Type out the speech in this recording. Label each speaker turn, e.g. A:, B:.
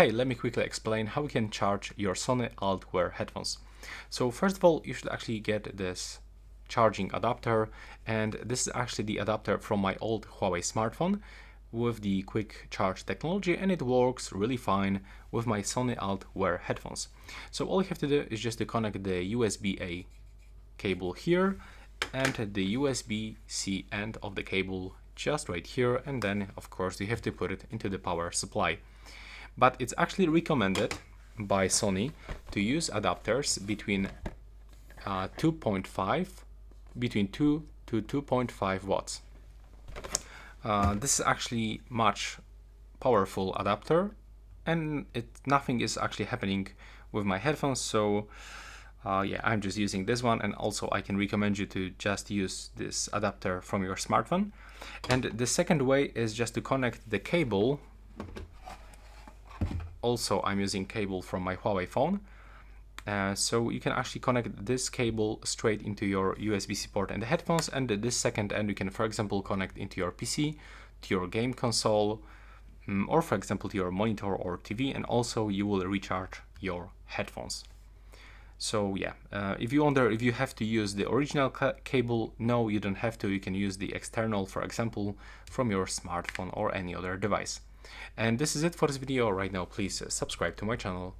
A: hey, let me quickly explain how you can charge your Sony ULT Wear headphones. So first of all, you should actually get this charging adapter, and this is actually the adapter from my old Huawei smartphone with the quick charge technology, and it works really fine with my Sony ULT Wear headphones. So all you have to do is just to connect the USB-A cable here and the USB-C end of the cable just right here, and then of course you have to put it into the power supply. But it's actually recommended by Sony to use adapters between 2 to 2.5 watts. This is actually much powerful adapter, and nothing is actually happening with my headphones, so yeah, I'm just using this one. And also I can recommend you to just use this adapter from your smartphone. And the second way is just to connect the cable. Also, I'm using cable from my Huawei phone. So you can actually connect this cable straight into your USB-C port and the headphones, and this second end you can, for example, connect into your PC, to your game console, or for example to your monitor or TV, and also you will recharge your headphones. So yeah, if you wonder if you have to use the original cable, no, you don't have to. You can use the external, for example, from your smartphone or any other device. And this is it for this video right now. Please subscribe to my channel.